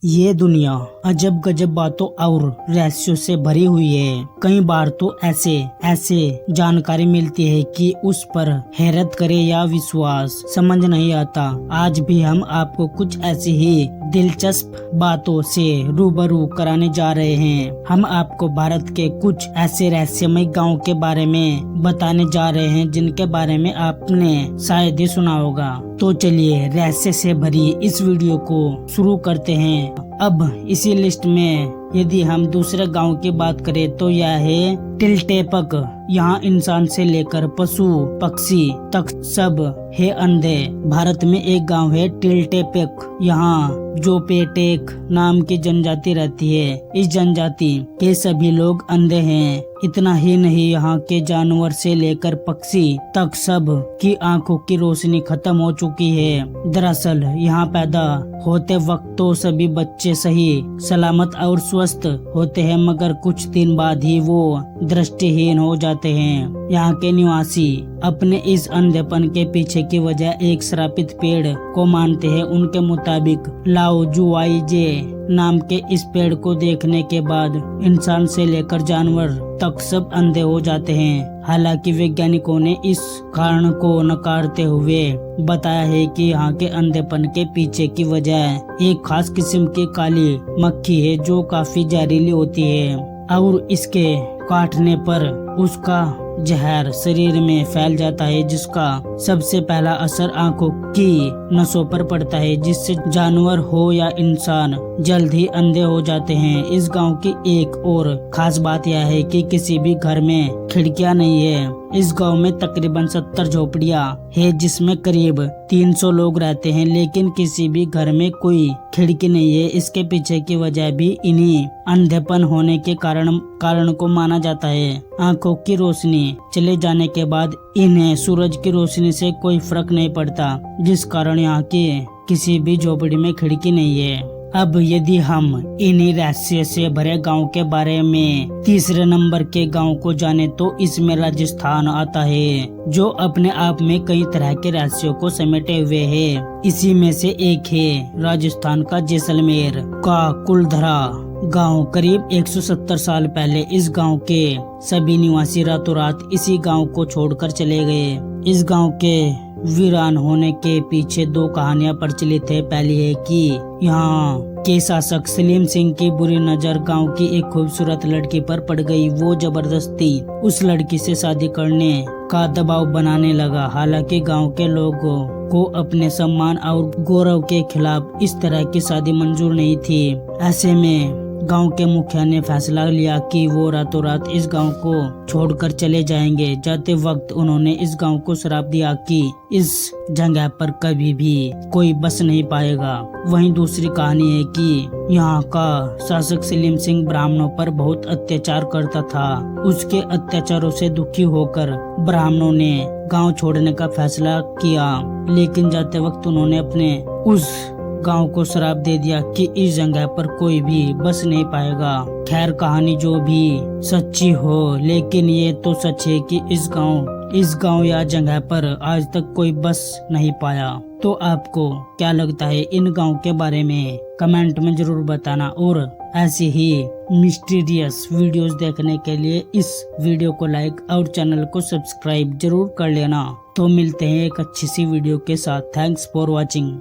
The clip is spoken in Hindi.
ये दुनिया अजब गजब बातों और रहस्यों से भरी हुई है। कई बार तो ऐसे जानकारी मिलती है कि उस पर हैरत करे या विश्वास समझ नहीं आता। आज भी हम आपको कुछ ऐसी ही दिलचस्प बातों से रूबरू कराने जा रहे हैं। हम आपको भारत के कुछ ऐसे रहस्यमय गांव के बारे में बताने जा रहे हैं जिनके बारे में आपने शायद ही सुना होगा। तो चलिए रहस्य से भरी इस वीडियो को शुरू करते हैं। अब इसी लिस्ट में यदि हम दूसरे गांव की बात करें तो यह है टिलटेपक। यहाँ इंसान से लेकर पशु पक्षी तक सब है अंधे। भारत में एक गांव है टिलटेपक। यहाँ जोपेटेक नाम की जनजाति रहती है। इस जनजाति के सभी लोग अंधे हैं। इतना ही नहीं, यहाँ के जानवर से लेकर पक्षी तक सब की आंखों की रोशनी खत्म हो चुकी है। दरअसल यहाँ पैदा होते वक्त तो सभी बच्चे सही सलामत और स्वस्थ होते हैं, मगर कुछ दिन बाद ही वो दृष्टिहीन हो जाते हैं। यहाँ के निवासी अपने इस अंधेपन के पीछे की वजह एक श्रापित पेड़ को मानते हैं। उनके मुताबिक लाओ जुआइजे नाम के इस पेड़ को देखने के बाद इंसान से लेकर जानवर तक सब अंधे हो जाते हैं। हालांकि वैज्ञानिकों ने इस कारण को नकारते हुए बताया है कि यहाँ के अंधेपन के पीछे की वजह एक खास किस्म की काली मक्खी है जो काफी जहरीली होती है और इसके काटने पर उसका जहर शरीर में फैल जाता है, जिसका सबसे पहला असर आंखों की नसों पर पड़ता है, जिससे जानवर हो या इंसान जल्द ही अंधे हो जाते हैं। इस गांव की एक और खास बात यह है कि किसी भी घर में खिड़कियां नहीं है। इस गांव में तकरीबन 70 झोपड़ियां है जिसमें करीब 300 लोग रहते हैं, लेकिन किसी भी घर में कोई खिड़की नहीं है। इसके पीछे की वजह भी इन्हीं अंधेपन होने के कारण को माना जाता है। आंखों की रोशनी चले जाने के बाद इन्हें सूरज की रोशनी से कोई फर्क नहीं पड़ता, जिस कारण यहाँ की किसी भी झोपड़ी में खिड़की नहीं है। अब यदि हम इन्हीं रहस्य से भरे गांव के बारे में तीसरे नंबर के गांव को जाने तो इसमें राजस्थान आता है, जो अपने आप में कई तरह के रहस्यों को समेटे हुए है। इसी में से एक है राजस्थान का जैसलमेर का कुलधरा गांव। करीब 170 साल पहले इस गांव के सभी निवासी रातों रात इसी गांव को छोड़कर चले गए। इस गांव के वीरान होने के पीछे दो कहानियां प्रचलित है। पहली है कि यहाँ के शासक सलीम सिंह की बुरी नजर गांव की एक खूबसूरत लड़की पर पड़ गई। वो जबरदस्ती उस लड़की से शादी करने का दबाव बनाने लगा। हालांकि गांव के लोगों को अपने सम्मान और गौरव के खिलाफ इस तरह की शादी मंजूर नहीं थी। ऐसे में गांव के मुखिया ने फैसला लिया कि वो रातों रात इस गांव को छोड़कर चले जाएंगे। जाते वक्त उन्होंने इस गांव को श्राप दिया कि इस जगह पर कभी भी कोई बस नहीं पाएगा। वहीं दूसरी कहानी है कि यहाँ का शासक सलीम सिंह ब्राह्मणों पर बहुत अत्याचार करता था। उसके अत्याचारों से दुखी होकर ब्राह्मणों ने गांव छोड़ने का फैसला किया, लेकिन जाते वक्त उन्होंने अपने उस गांव को श्राप दे दिया कि इस जगह पर कोई भी बस नहीं पाएगा। खैर, कहानी जो भी सच्ची हो, लेकिन ये तो सच है कि इस गांव या जगह पर आज तक कोई बस नहीं पाया। तो आपको क्या लगता है इन गांव के बारे में? कमेंट में जरूर बताना। और ऐसी ही मिस्टीरियस वीडियोस देखने के लिए इस वीडियो को लाइक और चैनल को सब्सक्राइब जरूर कर लेना। तो मिलते हैं एक अच्छी सी वीडियो के साथ। Thanks for watching.